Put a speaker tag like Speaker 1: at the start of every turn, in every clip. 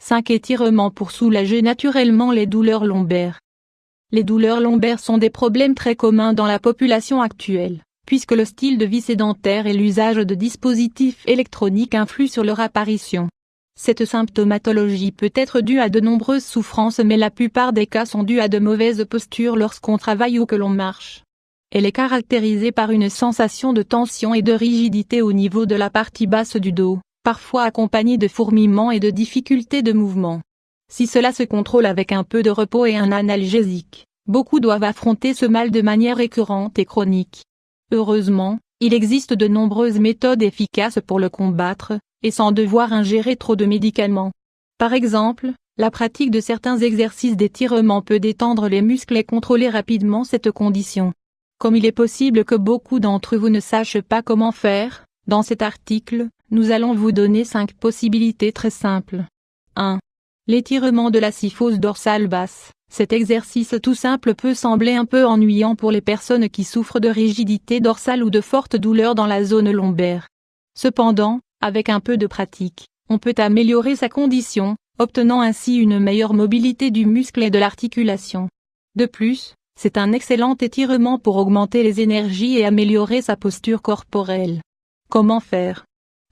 Speaker 1: 5 étirements pour soulager naturellement les douleurs lombaires. Les douleurs lombaires sont des problèmes très communs dans la population actuelle, puisque le style de vie sédentaire et l'usage de dispositifs électroniques influent sur leur apparition. Cette symptomatologie peut être due à de nombreuses souffrances, mais la plupart des cas sont dus à de mauvaises postures lorsqu'on travaille ou que l'on marche. Elle est caractérisée par une sensation de tension et de rigidité au niveau de la partie basse du dos, parfois accompagnée de fourmillements et de difficultés de mouvement. Si cela se contrôle avec un peu de repos et un analgésique, beaucoup doivent affronter ce mal de manière récurrente et chronique. Heureusement, il existe de nombreuses méthodes efficaces pour le combattre, et sans devoir ingérer trop de médicaments. Par exemple, la pratique de certains exercices d'étirement peut détendre les muscles et contrôler rapidement cette condition. Comme il est possible que beaucoup d'entre vous ne sachent pas comment faire, dans cet article, nous allons vous donner 5 possibilités très simples. 1. L'étirement de la syphose dorsale basse. Cet exercice tout simple peut sembler un peu ennuyant pour les personnes qui souffrent de rigidité dorsale ou de fortes douleurs dans la zone lombaire. Cependant, avec un peu de pratique, on peut améliorer sa condition, obtenant ainsi une meilleure mobilité du muscle et de l'articulation. De plus, c'est un excellent étirement pour augmenter les énergies et améliorer sa posture corporelle. Comment faire?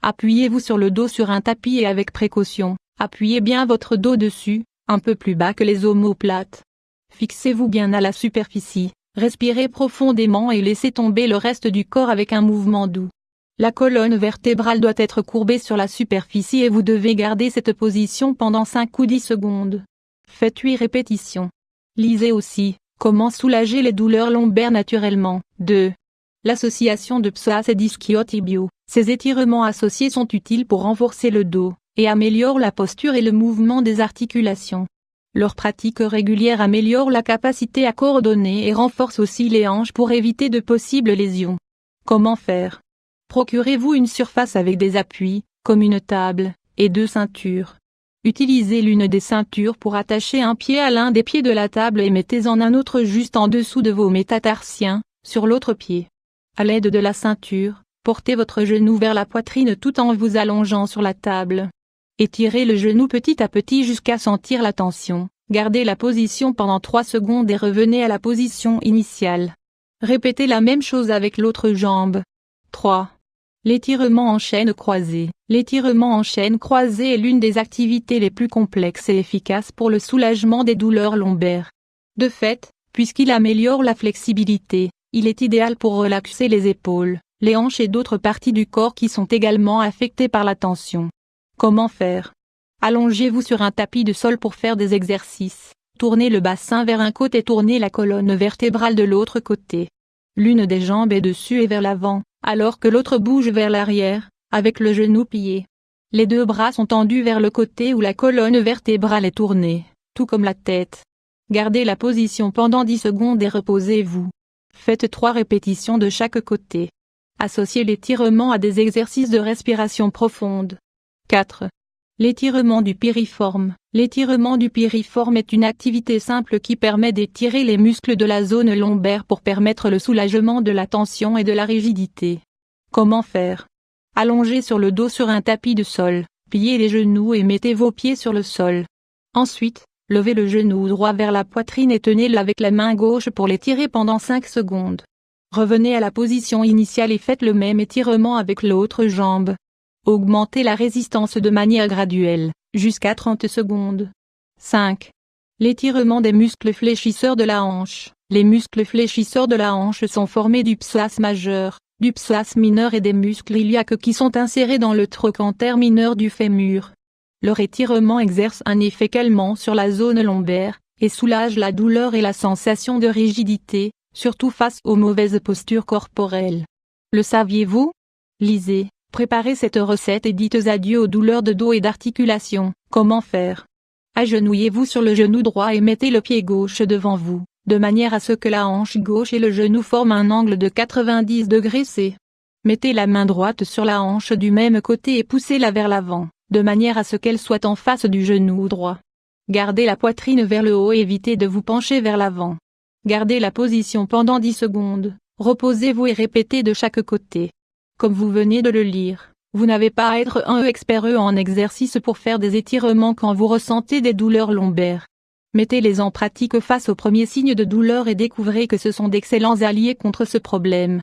Speaker 1: Appuyez-vous sur le dos sur un tapis et avec précaution, appuyez bien votre dos dessus, un peu plus bas que les omoplates. Fixez-vous bien à la superficie, respirez profondément et laissez tomber le reste du corps avec un mouvement doux. La colonne vertébrale doit être courbée sur la superficie et vous devez garder cette position pendant 5 ou 10 secondes. Faites 8 répétitions. Lisez aussi, comment soulager les douleurs lombaires naturellement. 2. L'association de psoas et d'ischio-tibio. Ces étirements associés sont utiles pour renforcer le dos, et améliorent la posture et le mouvement des articulations. Leur pratique régulière améliore la capacité à coordonner et renforce aussi les hanches pour éviter de possibles lésions. Comment faire? Procurez-vous une surface avec des appuis, comme une table, et 2 ceintures. Utilisez l'une des ceintures pour attacher un pied à l'un des pieds de la table et mettez-en un autre juste en dessous de vos métatarsiens, sur l'autre pied. À l'aide de la ceinture, portez votre genou vers la poitrine tout en vous allongeant sur la table. Étirez le genou petit à petit jusqu'à sentir la tension. Gardez la position pendant 3 secondes et revenez à la position initiale. Répétez la même chose avec l'autre jambe. 3. L'étirement en chaîne croisée. L'étirement en chaîne croisée est l'une des activités les plus complexes et efficaces pour le soulagement des douleurs lombaires. De fait, puisqu'il améliore la flexibilité, il est idéal pour relaxer les épaules, les hanches et d'autres parties du corps qui sont également affectées par la tension. Comment faire? Allongez-vous sur un tapis de sol pour faire des exercices. Tournez le bassin vers un côté et tournez la colonne vertébrale de l'autre côté. L'une des jambes est dessus et vers l'avant, alors que l'autre bouge vers l'arrière, avec le genou plié. Les 2 bras sont tendus vers le côté où la colonne vertébrale est tournée, tout comme la tête. Gardez la position pendant 10 secondes et reposez-vous. Faites 3 répétitions de chaque côté. Associez l'étirement à des exercices de respiration profonde. 4. L'étirement du piriforme. L'étirement du piriforme est une activité simple qui permet d'étirer les muscles de la zone lombaire pour permettre le soulagement de la tension et de la rigidité. Comment faire? Allongez sur le dos sur un tapis de sol, pliez les genoux et mettez vos pieds sur le sol. Ensuite, levez le genou droit vers la poitrine et tenez-le avec la main gauche pour l'étirer pendant 5 secondes. Revenez à la position initiale et faites le même étirement avec l'autre jambe. Augmentez la résistance de manière graduelle, jusqu'à 30 secondes. 5. L'étirement des muscles fléchisseurs de la hanche. Les muscles fléchisseurs de la hanche sont formés du psoas majeur, du psoas mineur et des muscles iliaques qui sont insérés dans le trochanter mineur du fémur. Leur étirement exerce un effet calmant sur la zone lombaire, et soulage la douleur et la sensation de rigidité, surtout face aux mauvaises postures corporelles. Le saviez-vous? Lisez. Préparez cette recette et dites adieu aux douleurs de dos et d'articulation. Comment faire? Agenouillez-vous sur le genou droit et mettez le pied gauche devant vous, de manière à ce que la hanche gauche et le genou forment un angle de 90 degrés C. Mettez la main droite sur la hanche du même côté et poussez-la vers l'avant, de manière à ce qu'elle soit en face du genou droit. Gardez la poitrine vers le haut et évitez de vous pencher vers l'avant. Gardez la position pendant 10 secondes, reposez-vous et répétez de chaque côté. Comme vous venez de le lire, Vous n'avez pas à être un expert en exercice pour faire des étirements quand vous ressentez des douleurs lombaires. Mettez-les en pratique face aux premiers signes de douleur et découvrez que ce sont d'excellents alliés contre ce problème.